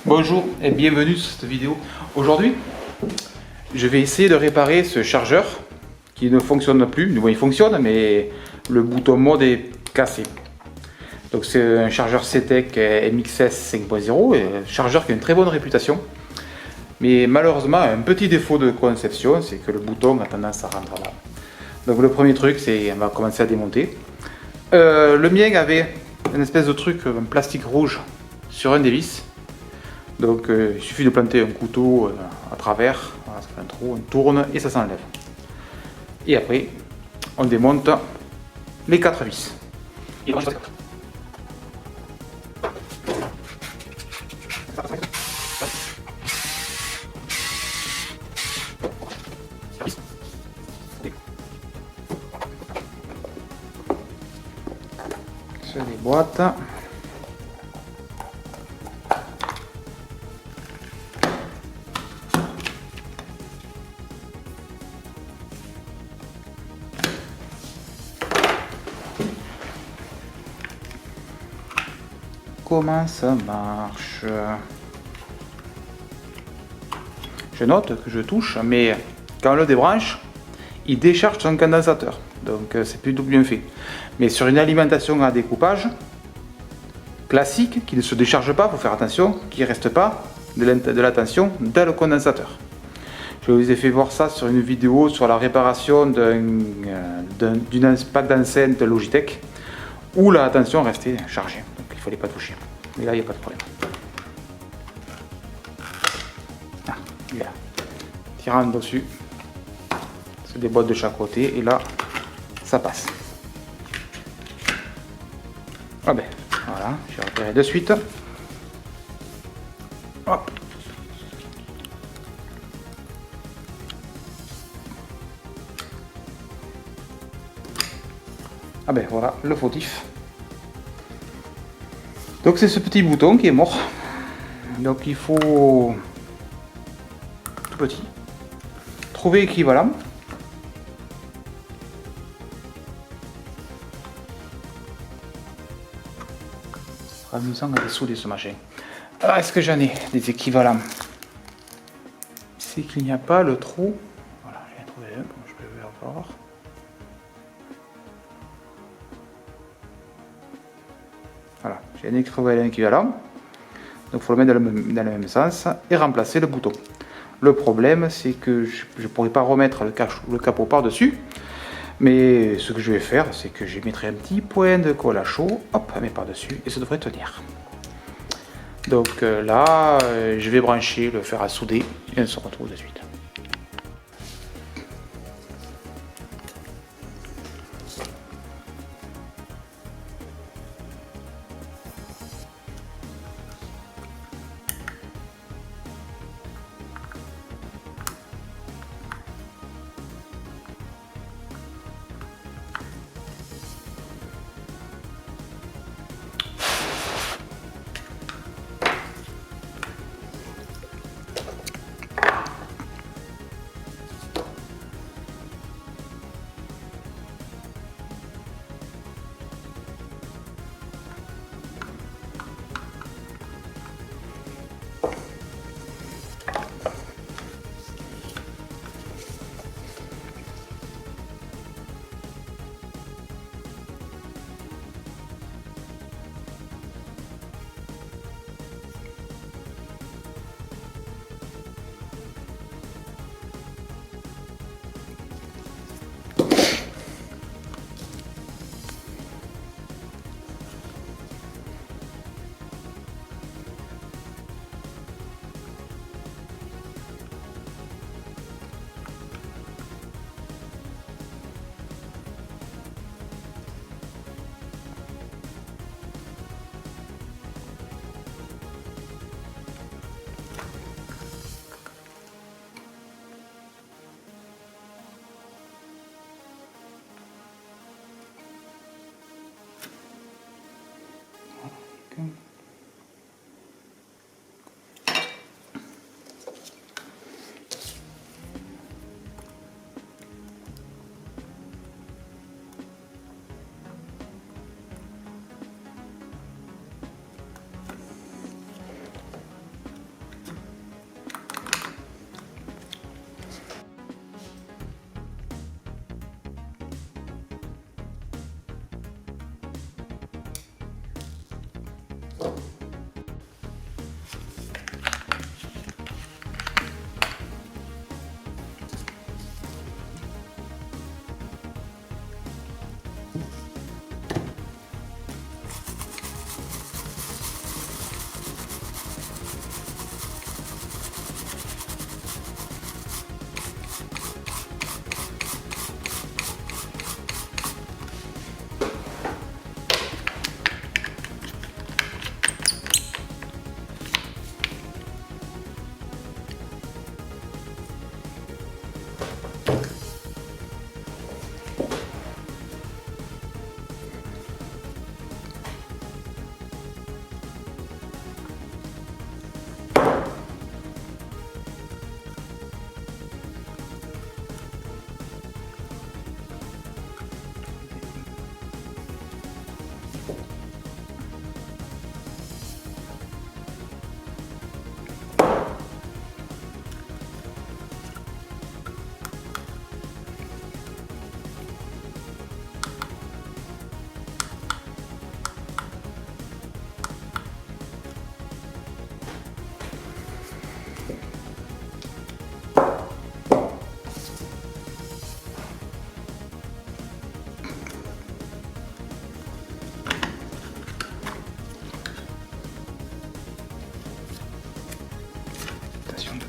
Bonjour et bienvenue sur cette vidéo. Aujourd'hui, je vais essayer de réparer ce chargeur qui ne fonctionne plus. Bon, il fonctionne, mais le bouton mode est cassé. Donc c'est un chargeur CTEK MXS 5.0, un chargeur qui a une très bonne réputation. Mais malheureusement, un petit défaut de conception, c'est que le bouton a tendance à rentrer là. Donc le premier truc, c'est on va commencer à démonter. Le mien avait une espèce de truc, un plastique rouge sur un des vis. Donc il suffit de planter un couteau à travers, voilà, ça fait un trou, on tourne et ça s'enlève. Et après, on démonte les 4 vis. Se déboîte. Comment ça marche? Je note que je touche, mais quand on le débranche, il décharge son condensateur. Donc c'est plutôt bien fait. Mais sur une alimentation à découpage classique, qui ne se décharge pas, il faut faire attention, qu'il ne reste pas de la tension dans le condensateur. Je vous ai fait voir ça sur une vidéo sur la réparation d'une pack d'enceinte Logitech où la tension restait chargée. Donc il ne fallait pas toucher. Mais là, il n'y a pas de problème. Ah, il est là. Tirant dessus, se déboîte de chaque côté et là, ça passe. Ah ben, voilà, j'ai repéré de suite. Hop. Ah ben voilà, le fautif. Donc c'est ce petit bouton qui est mort. Donc il faut tout petit trouver équivalent. C'est amusant à dessouder ce machin. Alors est-ce que j'en ai des équivalents? C'est qu'il n'y a pas le trou. Voilà, j'ai trouvé un, comme je peux le voir. Voilà, j'ai un équivalent. Donc il faut le mettre dans le même sens et remplacer le bouton. Le problème, c'est que je ne pourrais pas remettre le capot par-dessus. Mais ce que je vais faire, c'est que je mettrai un petit point de colle à chaud, hop, mais par-dessus, et ça devrait tenir. Donc là, je vais brancher le fer à souder et on se retrouve de suite.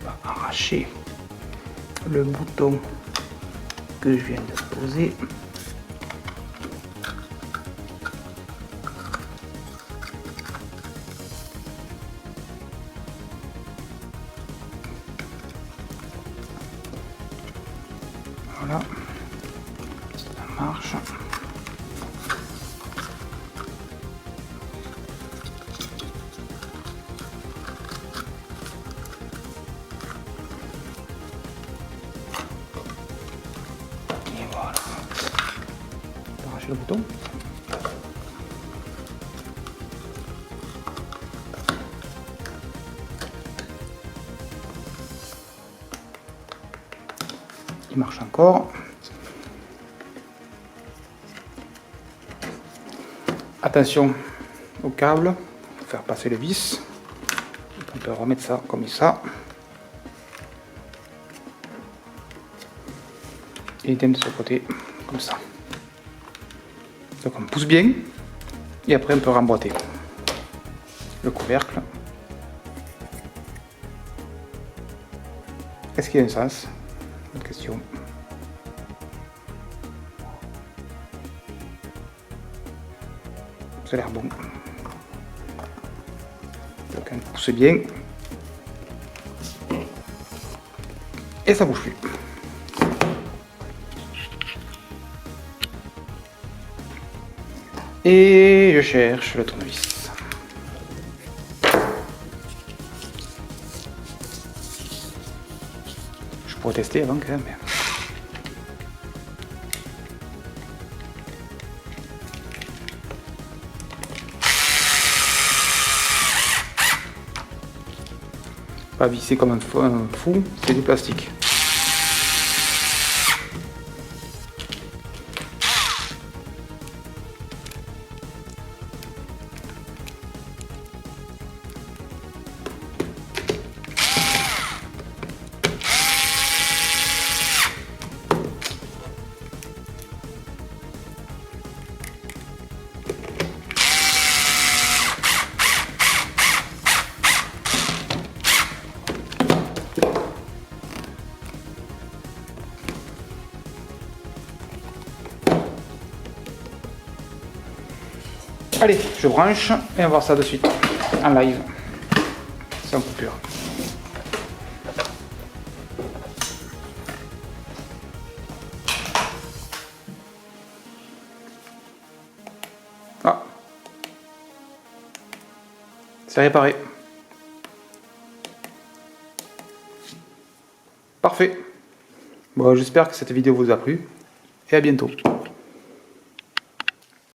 On va arracher le bouton que je viens de poser. Voilà, ça marche. Et voilà. On va arracher le bouton. Il marche encore. Attention au câble, pour faire passer le vis. On peut remettre ça comme ça. Et idem de ce côté, comme ça. Donc on pousse bien. Et après on peut remboîter le couvercle. Est-ce qu'il y a un sens? Autre question. Ça a l'air bon. Donc on pousse bien. Et ça bouge plus. Et je cherche le tournevis. Je pourrais tester avant quand même. Pas visser comme un fou, c'est du plastique. Allez, je branche et on va voir ça de suite en live, sans coupure. Ah, c'est réparé. Parfait. Bon, j'espère que cette vidéo vous a plu et à bientôt.